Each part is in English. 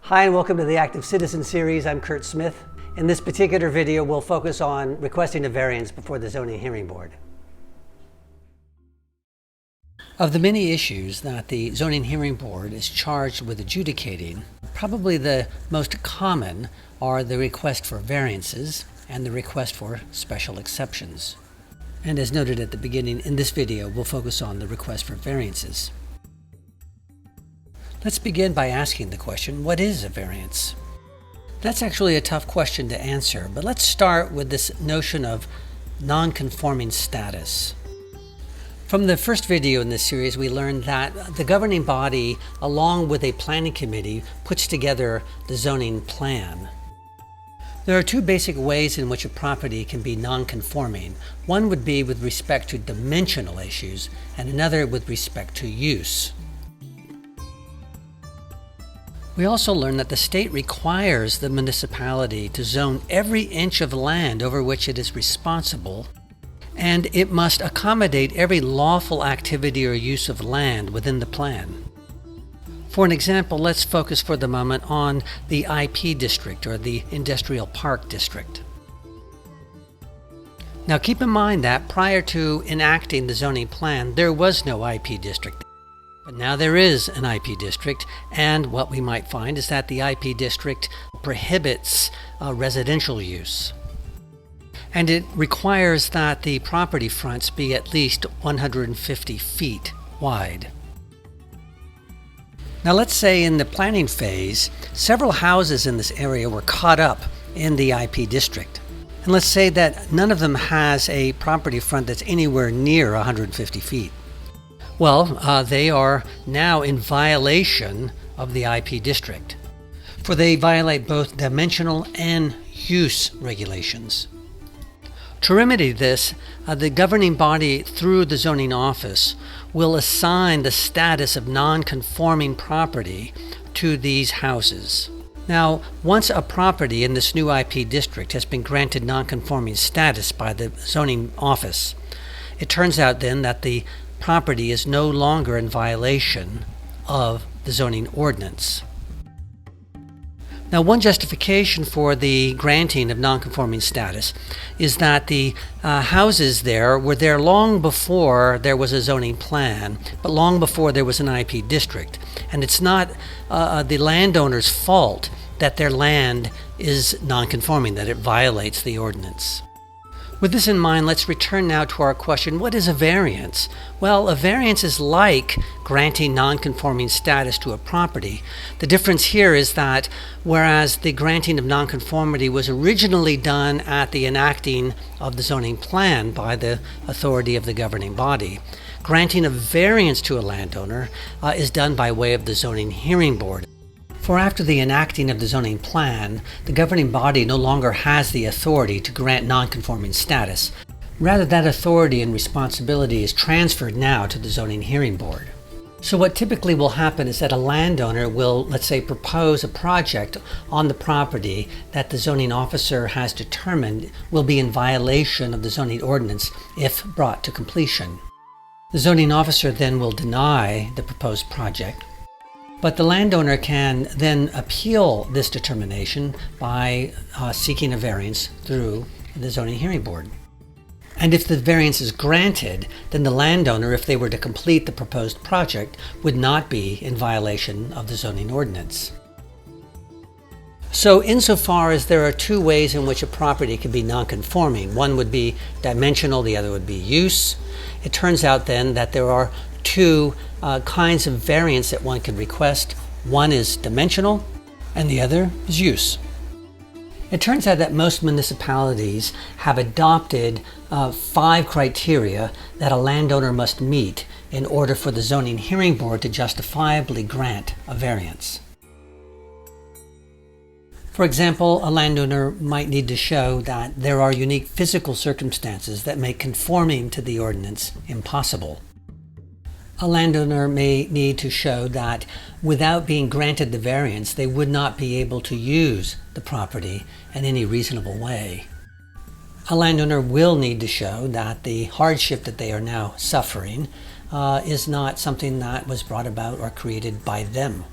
Hi and welcome to the Active Citizen series. I'm Kurt Smith. In this particular video, we'll focus on requesting a variance before the Zoning Hearing Board. Of the many issues that the Zoning Hearing Board is charged with adjudicating, probably the most common are the request for variances and the request for special exceptions. And as noted at the beginning, in this video, we'll focus on the request for variances. Let's begin by asking the question, what is a variance? That's actually a tough question to answer, but let's start with this notion of non-conforming status. From the first video in this series, we learned that the governing body, along with a planning committee, puts together the zoning plan. There are two basic ways in which a property can be non-conforming. One would be with respect to dimensional issues, and another with respect to use. We also learned that the state requires the municipality to zone every inch of land over which it is responsible, and it must accommodate every lawful activity or use of land within the plan. For an example, let's focus for the moment on the IP district, or the Industrial Park District. Now keep in mind that prior to enacting the zoning plan, there was no IP district. But now there is an IP district, and what we might find is that the IP district prohibits residential use. And it requires that the property fronts be at least 150 feet wide. Now let's say in the planning phase, several houses in this area were caught up in the IP district. And let's say that none of them has a property front that's anywhere near 150 feet. Well, they are now in violation of the IP district, for they violate both dimensional and use regulations. To remedy this, the governing body, through the zoning office, will assign the status of non-conforming property to these houses. Now, once a property in this new IP district has been granted non-conforming status by the zoning office, it turns out then that the property is no longer in violation of the zoning ordinance. Now, one justification for the granting of non-conforming status is that the houses there were there long before there was a zoning plan, but long before there was an IP district. And it's not the landowner's fault that their land is non-conforming, that it violates the ordinance. With this in mind, let's return now to our question, what is a variance? Well, a variance is like granting non-conforming status to a property. The difference here is that whereas the granting of non-conformity was originally done at the enacting of the zoning plan by the authority of the governing body, granting a variance to a landowner is done by way of the Zoning Hearing Board. For after the enacting of the zoning plan, the governing body no longer has the authority to grant non-conforming status. Rather, that authority and responsibility is transferred now to the Zoning Hearing Board. So what typically will happen is that a landowner will, let's say, propose a project on the property that the zoning officer has determined will be in violation of the zoning ordinance if brought to completion. The zoning officer then will deny the proposed project, but the landowner can then appeal this determination by seeking a variance through the Zoning Hearing Board. And if the variance is granted, then the landowner, if they were to complete the proposed project, would not be in violation of the zoning ordinance. So insofar as there are two ways in which a property can be non-conforming, one would be dimensional, the other would be use, it turns out then that there are two kinds of variance that one can request. One is dimensional and the other is use. It turns out that most municipalities have adopted 5 criteria that a landowner must meet in order for the Zoning Hearing Board to justifiably grant a variance. For example, a landowner might need to show that there are unique physical circumstances that make conforming to the ordinance impossible. A landowner may need to show that without being granted the variance, they would not be able to use the property in any reasonable way. A landowner will need to show that the hardship that they are now suffering is not something that was brought about or created by them.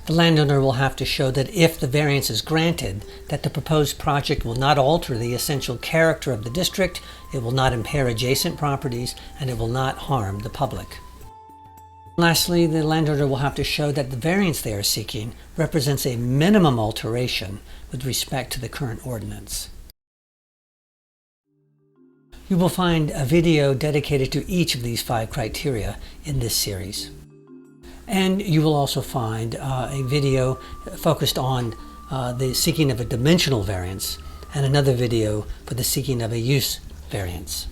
The landowner will have to show that if the variance is granted, that the proposed project will not alter the essential character of the district, it will not impair adjacent properties, and it will not harm the public. Lastly, the landowner will have to show that the variance they are seeking represents a minimum alteration with respect to the current ordinance. You will find a video dedicated to each of these 5 criteria in this series. And you will also find a video focused on the seeking of a dimensional variance and another video for the seeking of a use variance.